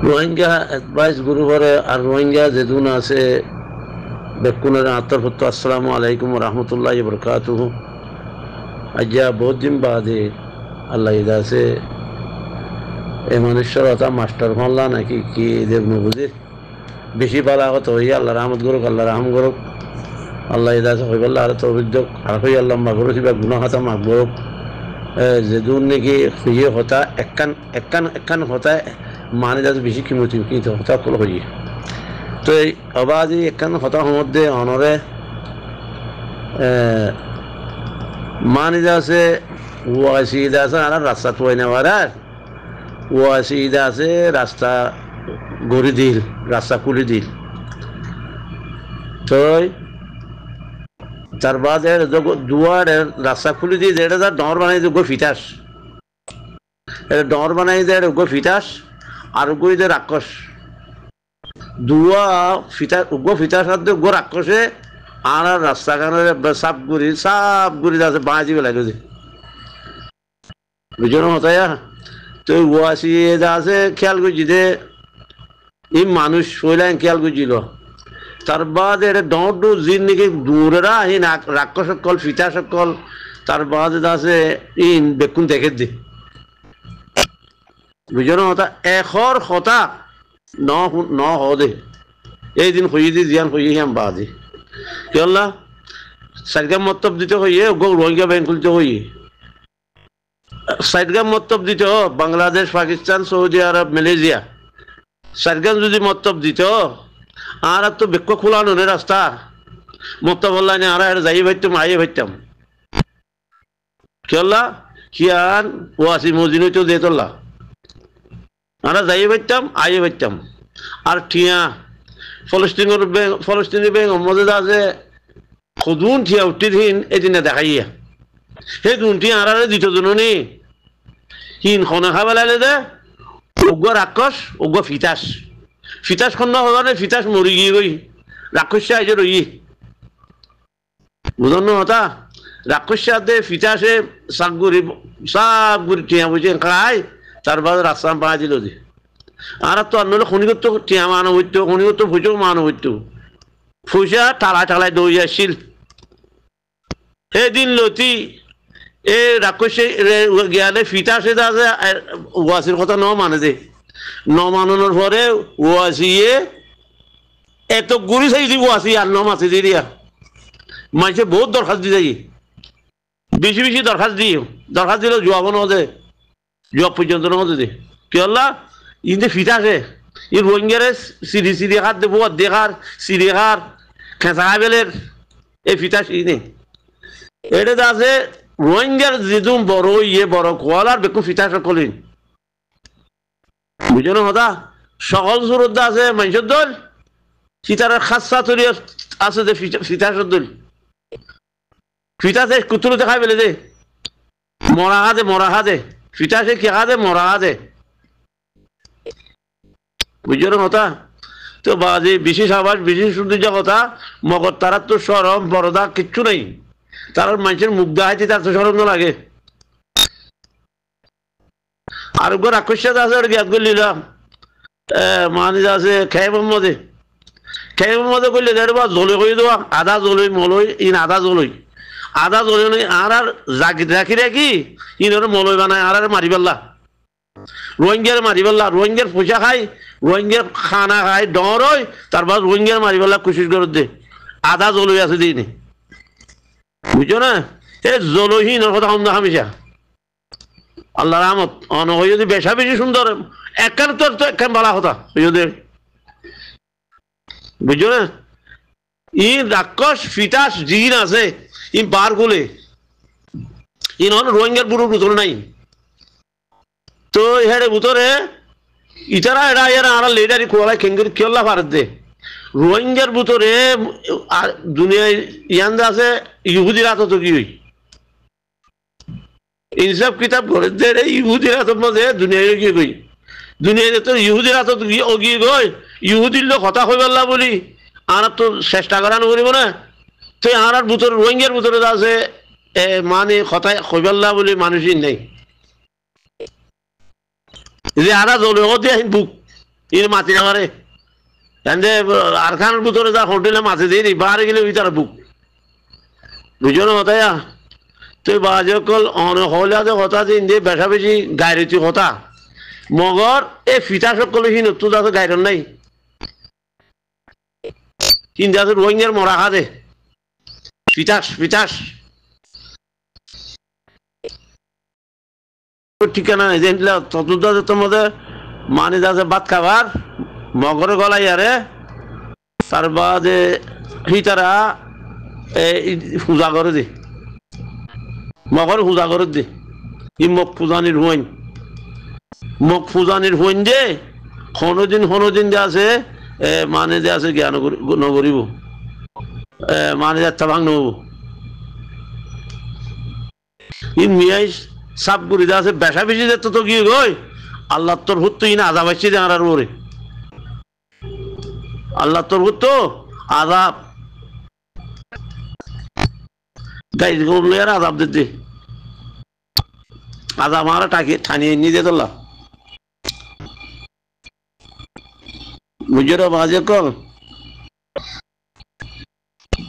Rohingya advice গ্রুপরে আর রোহিঙ্গা যেদুন আছে বেকুনের আত্মরফত্ত আসসালামু আলাইকুম রহমতুল্লাহ বরকাতুহু আজ্ঞা বহুত দিন বাদে আল্লাহ আছে এই মানুষের কথা মাস্টার মাল্লা নাকি কি দেব নবুজির বেশি পালা হতো হই আল্লাহ রহমত করুক আল্লাহ রাহম করুক আল্লাহ আছে হইবাল্লাহ আর তৌফিক দেখ আর হই আল্লাহ মাগরুক কিবা গুনাহ হাতা মাগরুক যেদুন নাকি হইয়ে হতা একখান হতা মানে যাতে বেশি কিমতি কিন্তু হতা কল হইয়ে তো এই অবাধি একখান হতার মধ্যে অনরে মানে আছে ওয়াসিদা আছে আর রাস্তা তো নেওয়ার আর ওয়াসিদা আছে রাস্তা গড়ি দিল রাস্তা খুলি দিল তো তার বাদে দুয়ারের রাস্তা খুলি দিয়ে এটা তার ডর বানাই গো ফিটাস এটা ডর বানাই দেয় গো ফিটাস আর গই দে রাক্ষস দুয়া ফিটা উগ্র ফিটার সাথে উগ্র রাক্ষসে আর রাস্তাখানে সাপ গুড়ি আছে বাঁচি লাগে বুঝলো হতায় তো ওয়াসি আছে খেয়াল করছি যে এই মানুষ শৈলাইন খেয়াল করছিল তার বাদে এটা ডর জিন নাকি দূরেরা আহি রাক্ষস সকল ফিটা সকল তার বাদে আছে ইন বেকুন দেখে দি বুঝলো হতা এখর হতা ন হদে এই দিন হইয়ে দি জিয়ান হইয়ে আম বাদে কি হল্লা সাইডগাম মতব দিতে হইয়ে গো রোহিঙ্গা ব্যাংক খুলতে হইয়ে সাইডগাম মতব দিতে বাংলাদেশ পাকিস্তান সৌদি আরব মালয়েশিয়া সাইডগাম যদি মতব দিত আর তো বেক্ষ খোলানো রে রাস্তা মতব হল্লা নে আর যাই ভাইতাম আইয়ে ভাইতাম কি হল্লা হিয়ান ওয়াসি মজিনই তো দিয়ে তোল্লা আমরা যাই পারতাম আইয়ে পারতাম আর ঠিয়া ফলস্তিনি ব্যাংক মধ্যে আছে সদুন ঠিয়া উঠিরহীন এদিনে দেখাইয়া সেই দুটি আর দিত জননী হিন খনে খাই পেলাইলে দে উগ্র রাক্ষস উগ্র ফিতাস খন্ড হবানে ফিতাস মরি গিয়ে গই রাক্ষসে আইজে রই বুঝন হতা রাক্ষসে দে ফিতাসে সাপ গুড়ি ঠিয়া বুঝে খাই তার বাদ রাস্তা পা দিল দি আর তো অন্য খনিগত টিয়া মানো হইতো খনিগত ফুজো মানো হইতো ফুজা টালাই দই আসছিল সেদিন লতি এ রাক্ষসে গিয়ালে ফিতাসে আছে ওয়াসির কথা ন মানে দে ন মানানোর পরে ওয়াসিয়ে এত গুড়ি চাই দিব ওয়াসি আর ন মাছে দিয়ে দিয়া মানুষে বহুত দরখাস্ত দি যাই বেশি দরখাস্ত দিলে জবাব নদে জব পর্যন্ত নদে কি হল্লা ইন্দে ফিটাছে ই রোহিঙ্গারে সিঁড়ি খার দেবো দেখার সিঁড়ি খার খেঁচা বেলের এই ফিটাস ইনে এটা আছে রোহিঙ্গার যেদু বড় বড় কোয়াল আর বেকু ফিটাস কলিন বুঝলো হতা সকল সুরত আছে মানুষের দল সীতার খাসা তৈরি আছে যে ফিটাসের দল ফিটাসে কুতুরো দেখাই বেলে দে মরা হাতে ফিটাসে কে হাতে মরা হাতে বুঝলো কথা তো বাজে বিশেষ আবাস বিশেষ সৌন্দর্য কথা মগর তারা তো সরম বড়দা কিচ্ছু নেই তার মানুষের মুখ দেখাইতে তার তো সরম লাগে আর গো রাক্ষসা আছে আর জ্ঞাত করলিলাম মানে আছে খেয়ে মোহাম্মদে করলে দেড় বা জলে করে দেওয়া আধা জলই মলই ইন আধা জলই আর রাখি ইন মলই বানায় আর মারি পেল্লা রোহিঙ্গার মারি পেল্লা রোহিঙ্গার পয়সা খাই রোহিঙ্গার খানা খাই ডর হয় তারপর রোহিঙ্গার মারি পেল্লা কোশিশ করে দে আধা জলই আছে দিনে বুঝছো না এ জলহীন কথা কম দেখা মিশা আল্লাহ রহমত অন হয়ে যদি বেশা বেশি সুন্দর একখান তোর তো একখান বলা কথা যদি বুঝছো না ই রাক্ষস ফিটাস জিন আছে ই বার গুলে ই নহলে রোহিঙ্গার বুড়োর ভিতরে নাই তো হেরে ভিতরে ইতারা এরা আর লেডারি খোয়ালাই খেঙ্গির খেলা ভারত দে রোহিঙ্গার ভিতরে দুনিয়ায় ইয়ান আছে ইহুদির হাত তো কি ইনসাফ কিতাব করে দে ইহুদির হাতের মধ্যে দুনিয়ায় কি কই দুনিয়ায় তো ইহুদির হাতত গিয়ে গই ইহুদির লোক হতা হয়ে পারলা বলি আর তো চেষ্টা করা নকরিব না তো আর ভিতরে রোহিঙ্গার ভিতরে আছে মানে হতা হয়ে পারলা বলি মানুষই নেই যে আরা জলে দিয়ে বুক ইর মাতি না পারে এনে আর খানের ভিতরে যা হোটেলে মাতি দিই বাহারে গেলে ওই তারা বুক বুঝো না হতায়া তুই বাজে কল হলে কথা দিন দিয়ে বেশা বেশি গাইরেছি কথা মগর এই ফিতা সকল হিন তো যাতে গাইরন নাই চিন্তা আছে রোহিঙ্গার মরা খাদে ফিতাস ফিতাস ঠিকানা নাই যেগুলা চতুর্থ তোমাদের মানে যাচ্ছে ভাত খাবার মগরে গলাই আরে তার বাদে হিতারা পূজা করে দে মগর পূজা করে দে ই মুখ পূজানির হইন মুখ পূজানির হইন যে কোনোদিন যে আছে মানে যে আছে জ্ঞান নগরিব মানে যাত্রা ভাঙ নব ই মিয়াই সাপ গুড়ি আছে বেশা বেশি যেত তো কি গই আল্লাহ তোর হুত ইন আজাব আসছে যে আর ওরে আল্লাহ তোর হুত আজাব গাই করলে আর আজাব দিতে আজাব মারা টাকি ঠানিয়ে নিয়ে যেত আল্লাহ বুঝে বাজে কল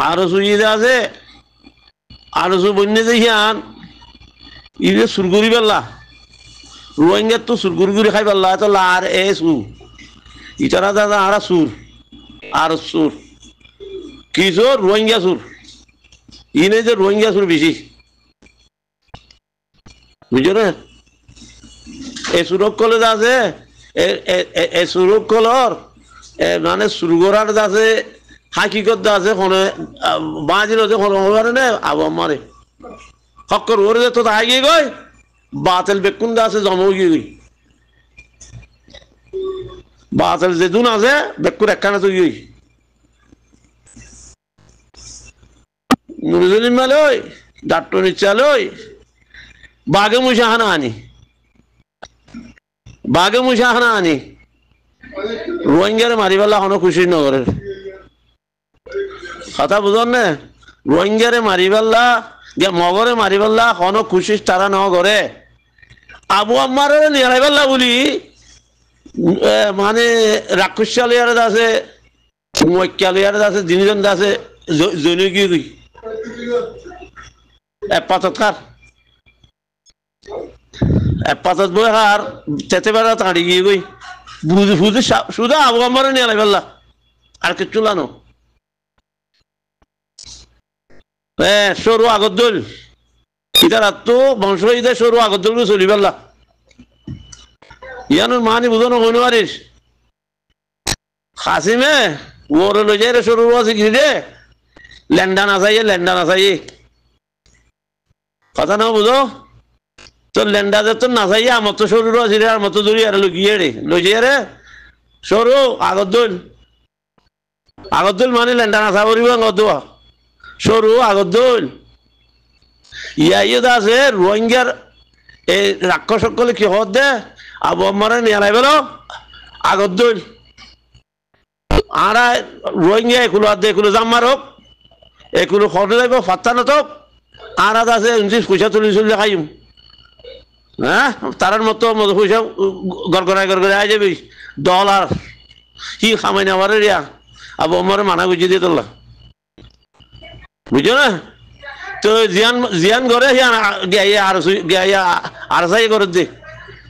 আরো সুইয়ে আছে আরো সু বন্যে দেখিয়ান ইরে সুরগুরি বেলা রোহিঙ্গার তো সুরগুরি খাই পারলা তো লার এ সুর ইতারা দাদা আরা সুর আর সুর কি সুর রোহিঙ্গা সুর ইনে যে রোহিঙ্গা সুর বেশি বুঝো না এ সুরক কলে আছে এ সুরক কলর মানে সুরগোরার আছে হাকিকত আছে কোনে বাজির আছে কোনে হবে না আবু আমারে হকর ওরে তো তাই গিয়ে গই বাতিল বেকুন আছে জমা গিয়ে গই বাতিল যে দুন আছে বেকুর একখানা তো গই নুরুজলিম মালই ডাক্টর চালই বাগে মুশাহানা আনি রোহিঙ্গারে মারিবেলা হনো খুশি নগরের কথা বুঝন না রোহিঙ্গারে মারিবেলা মগরে মারিবেলা হনো খুশি তারা নগরে আবু আম্মারে নিয়ারাইবেলা বলি মানে রাক্ষসালিয়ার আছে মৈক্যালিয়ার আছে জিনিজন আছে জৈনকি এপাতত খার এপাতত বই হার তেতে বেড়া তাড়ি গিয়ে গই বুঝে বুঝে শুধু আবু আম্মারে নিয়ারাইবেলা আর কিচ্ছু লানো সরু আগদ্দুল ইতার তো বংশ ইদের সরু আগদ্দুল চলি পেলা ইয়ানোর মানি বুঝানো হইন পারিস খাসিমে ওরে লই যাই রে সরু আছে কি রে ল্যান্ডা নাচাইয়ে কথা না বুঝো তো ল্যান্ডা যে তো নাচাইয়ে আমার তো সরু আছে রে আর মতো দূরি আর লুকিয়ে রে লই যাই রে সরু আগদ্দুল মানে ল্যান্ডা নাচা করিব গদুয়া সরু আগদ্দুল ইয়ে আছে রোহিঙ্গার এই রাক্ষস সকলে কি হত দে আবু আম্মারে নিয়ে বেল আগদ্দুল আর রোহিঙ্গা এগুলো আর এগুলো জাম্মার হোক এগুলো খড়ে যাইব ফাত্তা নতক আর আছে 29 খাইম হ্যাঁ তারার মতো পয়সা গড়গড়ায় আই যাবি $, কি খামাই নেওয়ার রিয়া আবু আম্মারে মানা গুজি দিয়ে তোলা বুঝো না তো জিয়ান ঘরে আর সাই করে দে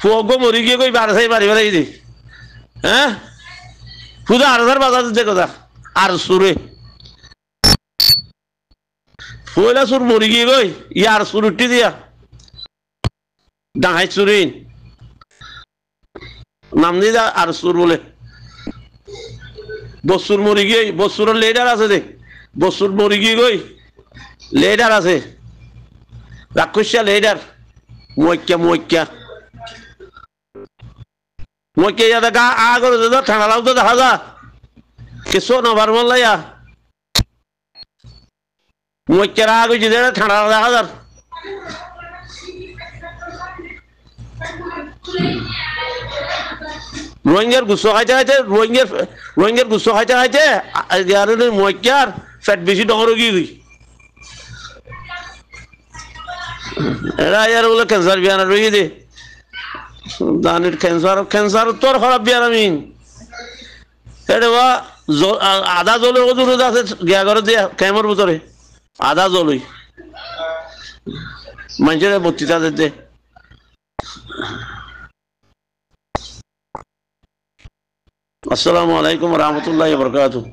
ফুয়গ মরি গিয়ে কই আর সাই মারি ফেলাই দে হ্যাঁ শুধু আর বাজার দে কথা আর সুরে ফুয়লা সুর মরি গিয়ে কই আর সুর উঠি দিয়া ডাঙাই চুরিন নাম দিয়ে আর সুর বলে বসুর মরি গিয়ে বসুরের লেডার আছে দেখ বসুর মরি গিয়ে গই লেডার আছে রাক্ষসিয়া লেডার মৈক্যা দেখা আগর ঠান্ডা লাগতো দেখা যা কিছু নবার মল্লাইয়া মৈক্যার আগ হয়েছে ঠান্ডা দেখা যার রোহিঙ্গার গুচ্ছ খাইতে রোহিঙ্গার গুচ্ছ খাইতে মৈক্যার ফ্যাট বেশি ডর গিয়ে গই এরা ইয়ার বলে ক্যান্সার বিয়ানা রয়ে দে দানের ক্যান্সার তোর খারাপ বিয়ার আমি এটা আধা জলে দূরে আছে গিয়া করে দিয়া ক্যামের ভিতরে আধা জলই মানুষের বক্তৃতা দিতে। আসসালামু আলাইকুম রহমতুল্লাহ বরকাতুহ।